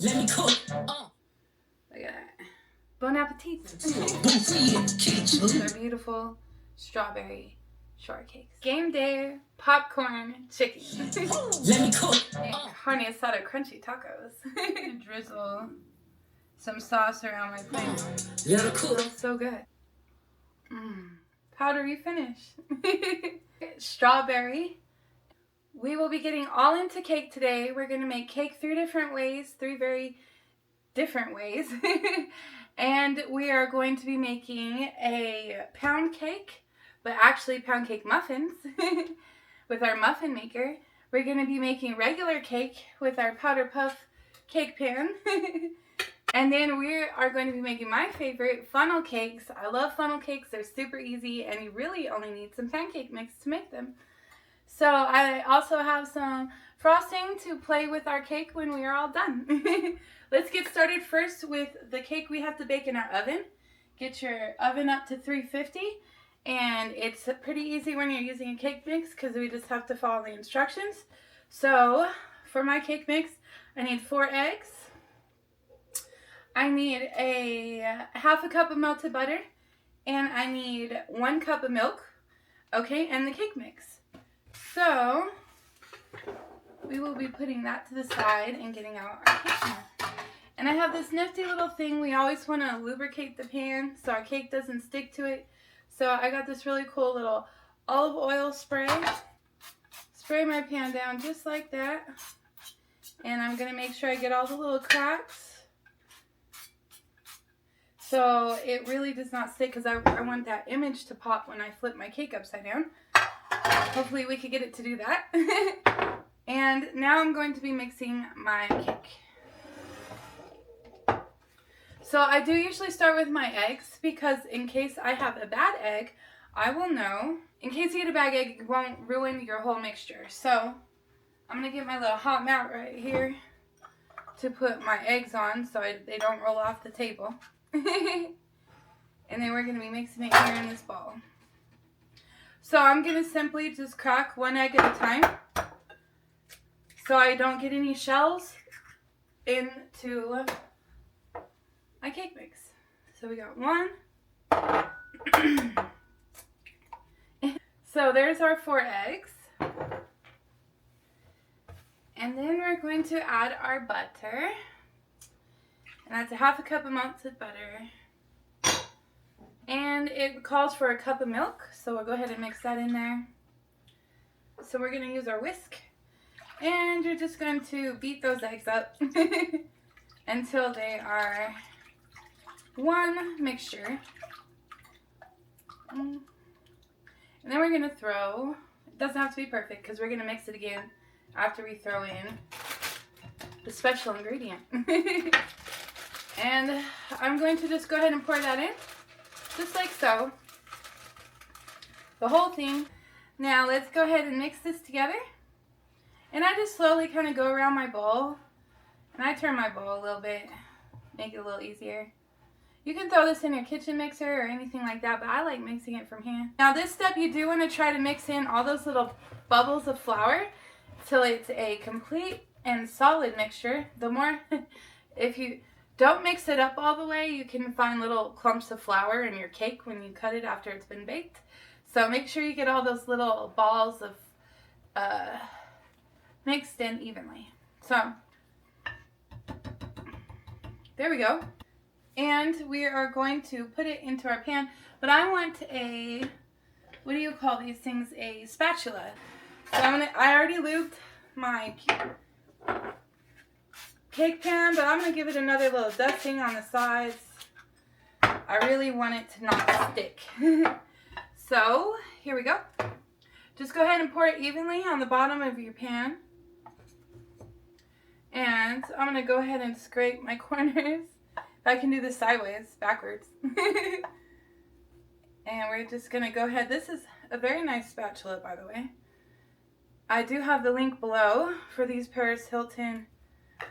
Let me cook. Look at that. Bon appetit. Those are beautiful strawberry shortcakes. Game day, popcorn, chicken. Let me cook. Carne asada crunchy tacos. Drizzle some sauce around my plate. Let it cook. Smells so good. Powdery finish. Strawberry. We will be getting all into cake today. We're going to make cake 3 different ways, 3 very different ways. And we are going to be making a pound cake, but actually pound cake muffins with our muffin maker. We're going to be making regular cake with our powder puff cake pan. And then we are going to be making my favorite, funnel cakes. I love funnel cakes. They're super easy, and you really only need some pancake mix to make them. So I also have some frosting to play with our cake when we are all done. Let's get started first with the cake we have to bake in our oven. Get your oven up to 350, and it's pretty easy when you're using a cake mix because we just have to follow the instructions. So for my cake mix, I need 4 eggs. I need a half a cup of melted butter, and I need 1 cup of milk, okay, and the cake mix. So we will be putting that to the side and getting out our cake pan. And I have this nifty little thing. We always want to lubricate the pan so our cake doesn't stick to it. So I got this really cool little olive oil spray. Spray my pan down just like that. And I'm going to make sure I get all the little cracks. So it really does not stick because I want that image to pop when I flip my cake upside down. Hopefully we could get it to do that. And now I'm going to be mixing my cake. So I do usually start with my eggs because in case I have a bad egg, I will know. In case you get a bad egg, it won't ruin your whole mixture. So I'm going to get my little hot mat right here to put my eggs on so they don't roll off the table. And then we're going to be mixing it here in this bowl. So I'm going to simply just crack 1 egg at a time so I don't get any shells into my cake mix. So we got 1. So there's our 4 eggs. And then we're going to add our butter. And that's a half a cup of melted butter. And it calls for a cup of milk, so we'll go ahead and mix that in there. So we're going to use our whisk. And you're just going to beat those eggs up until they are one mixture. And then we're going to throw, it doesn't have to be perfect because we're going to mix it again after we throw in the special ingredient. And I'm going to just go ahead and pour that in, just like so. The whole thing. Now let's go ahead and mix this together. And I just slowly kind of go around my bowl. And I turn my bowl a little bit, make it a little easier. You can throw this in your kitchen mixer or anything like that, but I like mixing it from hand. Now this step, you do want to try to mix in all those little bubbles of flour till it's a complete and solid mixture. The more, if you don't mix it up all the way, you can find little clumps of flour in your cake when you cut it after it's been baked. So make sure you get all those little balls of mixed in evenly. So there we go. And we are going to put it into our pan. But I want a, what do you call these things? A spatula. So I already lubed my cake pan, but I'm going to give it another little dusting on the sides. I really want it to not stick. So here we go. Just go ahead and pour it evenly on the bottom of your pan. And I'm going to go ahead and scrape my corners. If I can do this sideways, backwards. And we're just going to go ahead. This is a very nice spatula, by the way. I do have the link below for these Paris Hilton.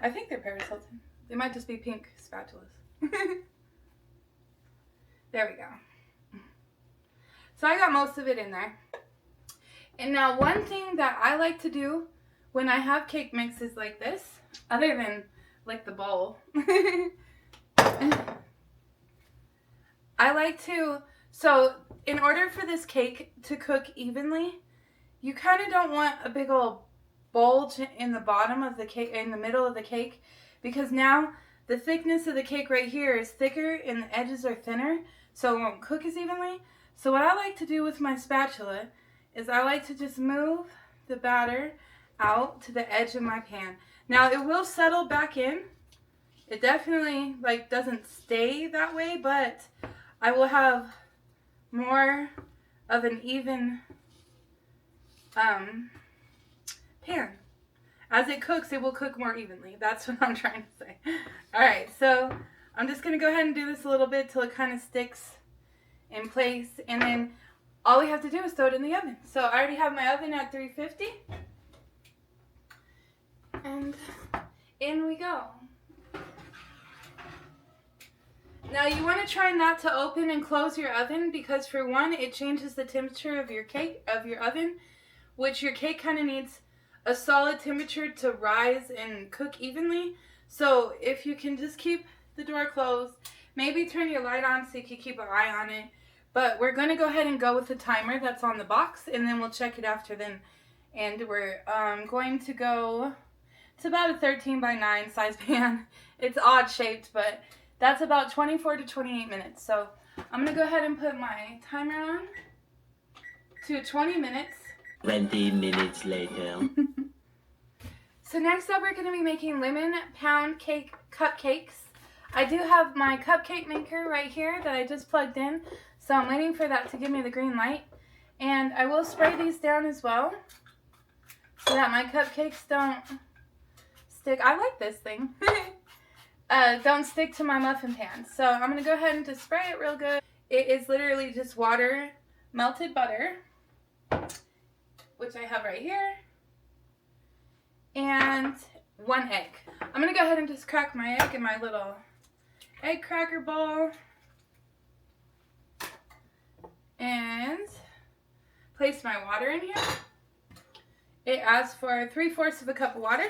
I think they're Paris Hilton. They might just be pink spatulas. There we go. So I got most of it in there. And now one thing that I like to do when I have cake mixes like this, other than like the bowl. I like to, so in order for this cake to cook evenly, you kind of don't want a big old bulge in the bottom of the cake, in the middle of the cake, because now the thickness of the cake right here is thicker and the edges are thinner, so it won't cook as evenly. So what I like to do with my spatula is I like to just move the batter out to the edge of my pan. Now it will settle back in. It definitely like doesn't stay that way, but I will have more of an even pan. As it cooks, it will cook more evenly. That's what I'm trying to say. Alright, so I'm just going to go ahead and do this a little bit till it kind of sticks in place. And then all we have to do is throw it in the oven. So I already have my oven at 350. And in we go. Now you want to try not to open and close your oven because for one, it changes the temperature of your cake, of your oven, which your cake kind of needs a solid temperature to rise and cook evenly. So if you can just keep the door closed, maybe turn your light on so you can keep an eye on it. But we're going to go ahead and go with the timer that's on the box, and then we'll check it after then. And we're going to go, it's about a 13 by 9 size pan. It's odd shaped, but that's about 24 to 28 minutes. So I'm going to go ahead and put my timer on to 20 minutes. 20 minutes later. So next up we're going to be making lemon pound cake cupcakes. I do have my cupcake maker right here that I just plugged in. So I'm waiting for that to give me the green light. And I will spray these down as well so that my cupcakes don't stick. I like this thing. Don't stick to my muffin pan. So I'm going to go ahead and just spray it real good. It is literally just water, melted butter, which I have right here, and 1 egg. I'm going to go ahead and just crack my egg in my little egg cracker bowl and place my water in here. It asks for 3/4 of a cup of water.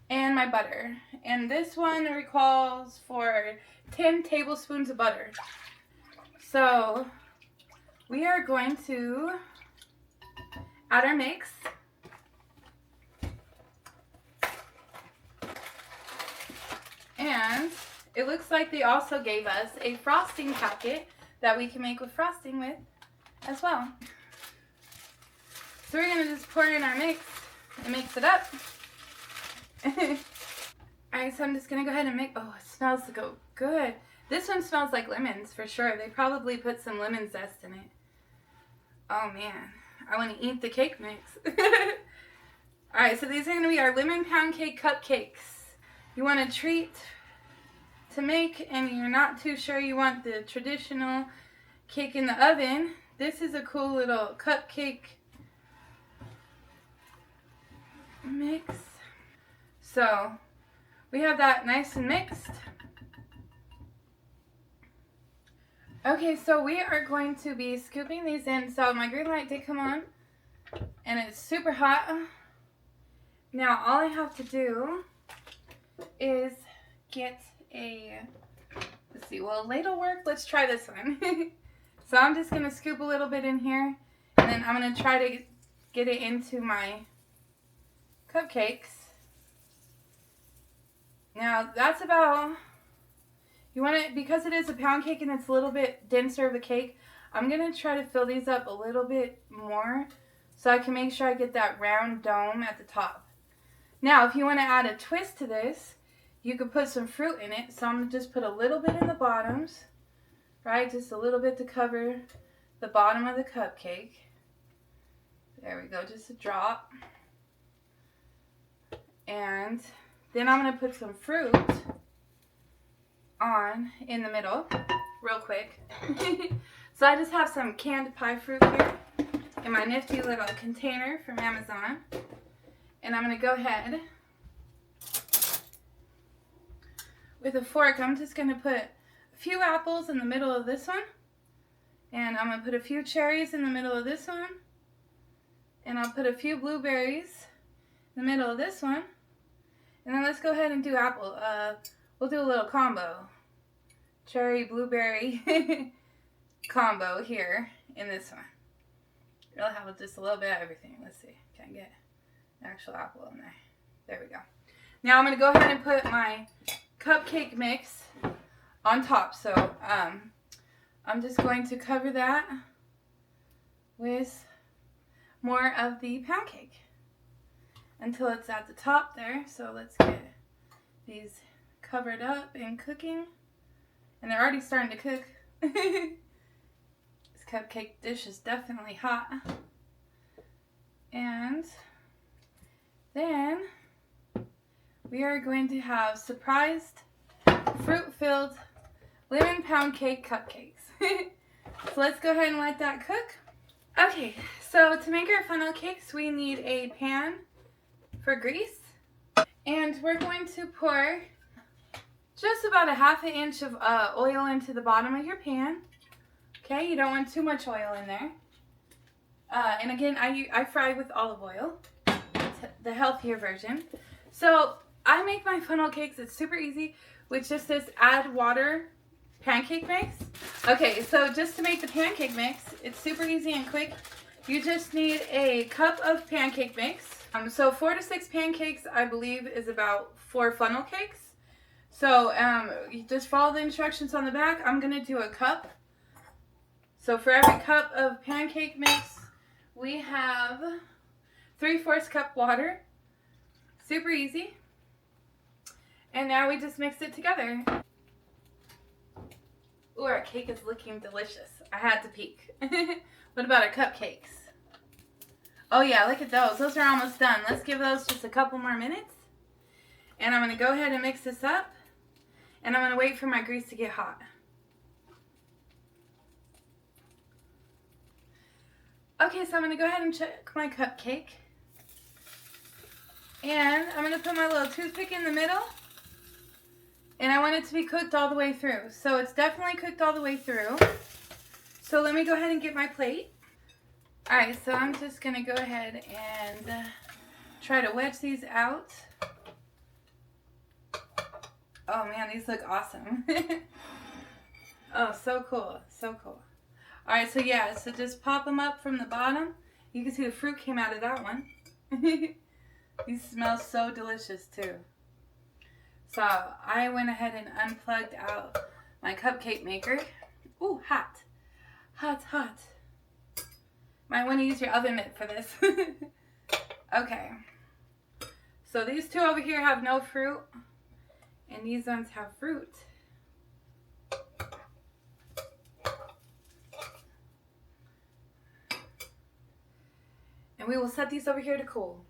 And my butter. And this one calls for 10 tablespoons of butter. So we are going to add our mix. And it looks like they also gave us a frosting packet that we can make with frosting with as well. So we're going to just pour in our mix and mix it up. Alright, so I'm just going to go ahead and make, oh, it smells so good. This one smells like lemons for sure. They probably put some lemon zest in it. Oh man, I want to eat the cake mix. Alright, so these are going to be our lemon pound cake cupcakes. You want a treat to make and you're not too sure you want the traditional cake in the oven. This is a cool little cupcake mix. So we have that nice and mixed. Okay, so we are going to be scooping these in. So my green light did come on and it's super hot. Now all I have to do is get a, let's see, will a ladle work? Let's try this one. So I'm just going to scoop a little bit in here and then I'm going to try to get it into my cupcakes. Now that's about, you want it, because it is a pound cake and it's a little bit denser of a cake, I'm going to try to fill these up a little bit more so I can make sure I get that round dome at the top. Now if you want to add a twist to this, you could put some fruit in it. So I'm going to just put a little bit in the bottoms, right? Just a little bit to cover the bottom of the cupcake. There we go, just a drop. And then I'm going to put some fruit on in the middle real quick. So I just have some canned pie fruit here in my nifty little container from Amazon. And I'm going to go ahead with a fork. I'm just going to put a few apples in the middle of this one. And I'm going to put a few cherries in the middle of this one. And I'll put a few blueberries in the middle of this one. And then let's go ahead and do apple. We'll do a little combo. Cherry, blueberry combo here in this one. It'll have just a little bit of everything. Let's see. Can I get an actual apple in there? There we go. Now I'm going to go ahead and put my cupcake mix on top. So I'm just going to cover that with more of the pound cake until it's at the top there. So let's get these covered up and cooking. And they're already starting to cook. This cupcake dish is definitely hot. And then we are going to have surprised fruit-filled lemon pound cake cupcakes. So let's go ahead and let that cook. Okay, so to make our funnel cakes, we need a pan for grease. And we're going to pour just about a ½ inch of oil into the bottom of your pan. Okay, you don't want too much oil in there. And again, I fry with olive oil, the healthier version. So I make my funnel cakes, it's super easy, with just this add water pancake mix. Okay, so just to make the pancake mix, it's super easy and quick. You just need a cup of pancake mix. So 4 to 6 pancakes, I believe, is about 4 funnel cakes. So you just follow the instructions on the back. I'm going to do a cup. So for every cup of pancake mix, we have 3/4 cup water. Super easy. And now we just mix it together. Ooh, our cake is looking delicious. I had to peek. What about our cupcakes? Oh yeah, look at those. Those are almost done. Let's give those just a couple more minutes. And I'm going to go ahead and mix this up. And I'm going to wait for my grease to get hot. Okay, so I'm going to go ahead and check my cupcake. And I'm going to put my little toothpick in the middle. And I want it to be cooked all the way through. So it's definitely cooked all the way through. So let me go ahead and get my plate. Alright, so I'm just going to go ahead and try to wedge these out. Oh man, these look awesome. Oh, so cool. So cool. Alright, so yeah, so just pop them up from the bottom. You can see the fruit came out of that one. These smell so delicious too. So I went ahead and unplugged out my cupcake maker. Ooh, hot. Hot, hot. Might want to use your oven mitt for this. Okay. So these two over here have no fruit. And these ones have fruit. And we will set these over here to cool.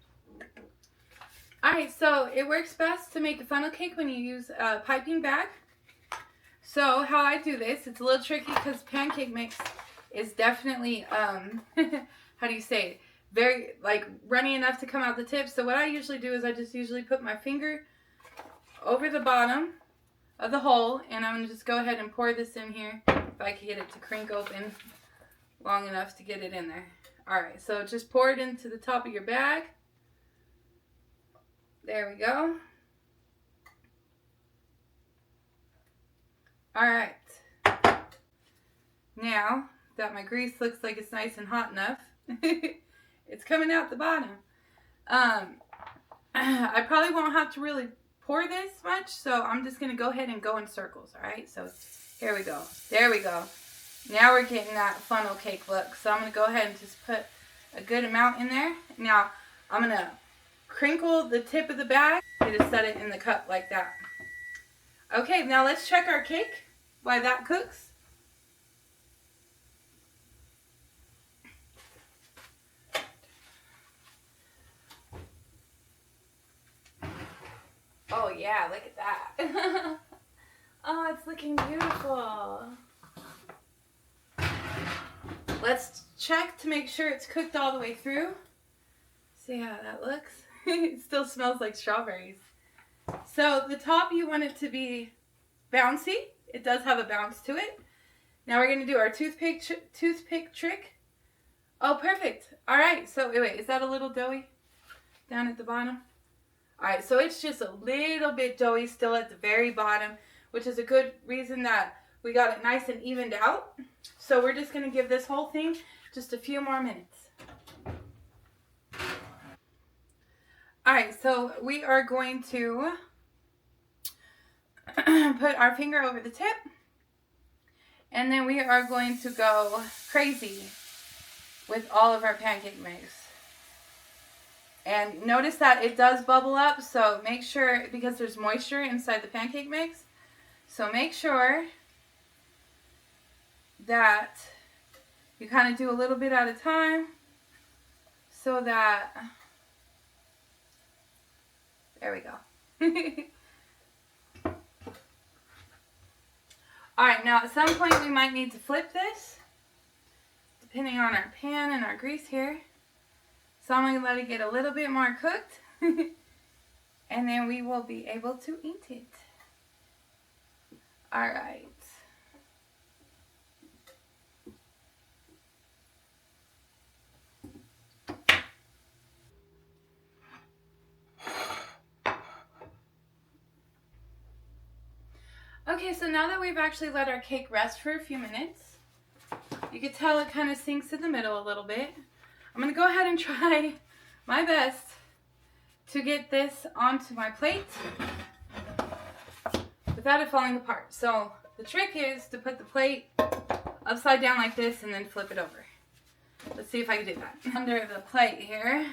Alright, so it works best to make a funnel cake when you use a piping bag. So how I do this, it's a little tricky because pancake mix is definitely, how do you say it? Very, like, runny enough to come out the tip. So what I usually do is I just usually put my finger over the bottom of the hole, and I'm going to just go ahead and pour this in here if I can get it to crank open long enough to get it in there. Alright, so just pour it into the top of your bag. There we go. Alright. Now that my grease looks like it's nice and hot enough, it's coming out the bottom. I probably won't have to really pour this much, so I'm just going to go ahead and go in circles, alright? So here we go. There we go. Now we're getting that funnel cake look. So I'm going to go ahead and just put a good amount in there. Now I'm going to crinkle the tip of the bag and just set it in the cup like that. Okay, now let's check our cake while that cooks. Oh yeah, look at that. Oh, it's looking beautiful. Let's check to make sure it's cooked all the way through. See how that looks? It still smells like strawberries. So the top, you want it to be bouncy. It does have a bounce to it. Now we're going to do our toothpick trick. Oh, perfect. All right. So wait, is that a little doughy down at the bottom? Alright, so it's just a little bit doughy still at the very bottom, which is a good reason that we got it nice and evened out. So we're just going to give this whole thing just a few more minutes. Alright, so we are going to put our finger over the tip. And then we are going to go crazy with all of our pancake mix. And notice that it does bubble up, so make sure, because there's moisture inside the pancake mix, so make sure that you kind of do a little bit at a time so that, there we go. Alright, now at some point we might need to flip this, depending on our pan and our grease here. So I'm going to let it get a little bit more cooked, and then we will be able to eat it. Alright. Okay, so now that we've actually let our cake rest for a few minutes, you can tell it kind of sinks in the middle a little bit. I'm going to go ahead and try my best to get this onto my plate without it falling apart. So the trick is to put the plate upside down like this and then flip it over. Let's see if I can do that. Under the plate here.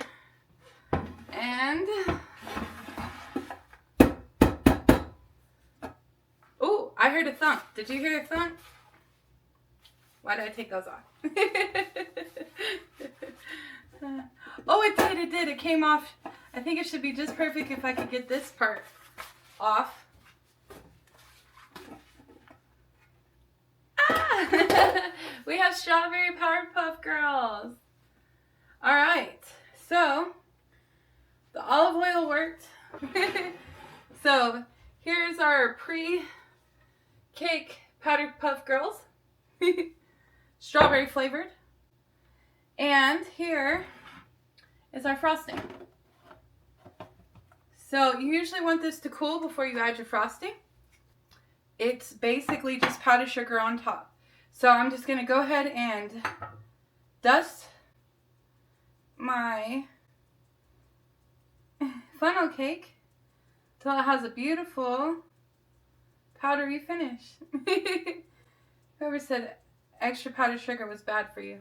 And ooh, I heard a thump. Did you hear a thump? Why did I take those off? Oh, it did. It came off. I think it should be just perfect if I could get this part off. Ah! We have strawberry Powered Puff Girls. Alright, so the olive oil worked. So here's our pre-cake Powdered Puff Girls. Strawberry flavored. And here is our frosting. So you usually want this to cool before you add your frosting. It's basically just powdered sugar on top. So I'm just going to go ahead and dust my funnel cake till it has a beautiful powdery finish. Whoever said extra powdered sugar was bad for you.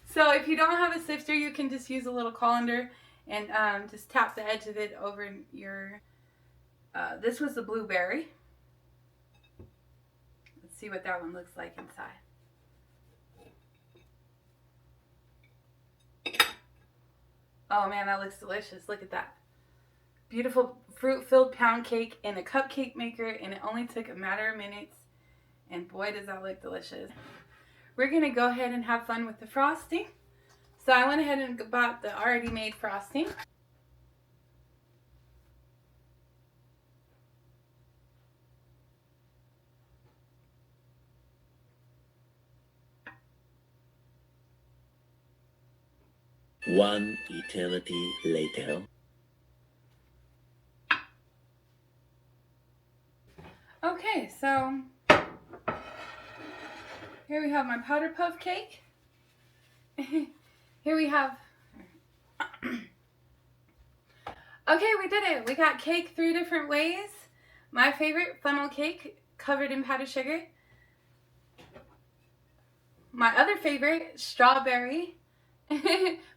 So if you don't have a sifter, you can just use a little colander and just tap the edge of it over your, this was the blueberry. Let's see what that one looks like inside. Oh man, that looks delicious. Look at that. Beautiful fruit-filled pound cake in a cupcake maker, and it only took a matter of minutes. And boy, does that look delicious. We're going to go ahead and have fun with the frosting. So I went ahead and bought the already made frosting. One eternity later. Okay, so here we have my powder puff cake. Here we have, okay, we did it. We got cake 3 different ways. My favorite, funnel cake covered in powdered sugar. My other favorite, strawberry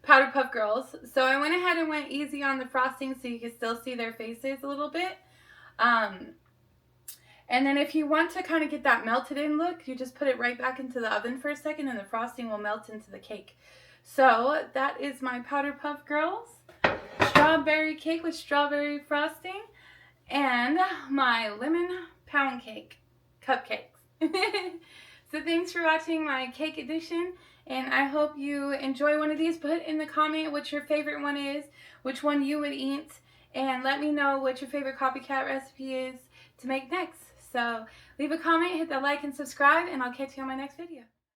powder puff girls. So I went ahead and went easy on the frosting so you can still see their faces a little bit. And then if you want to kind of get that melted in look, you just put it right back into the oven for a second and the frosting will melt into the cake. So that is my Powder Puff Girls strawberry cake with strawberry frosting and my lemon pound cake cupcakes. So thanks for watching my cake edition, and I hope you enjoy one of these. Put in the comment what your favorite one is, which one you would eat, and let me know what your favorite copycat recipe is to make next. So leave a comment, hit that like and subscribe, and I'll catch you on my next video.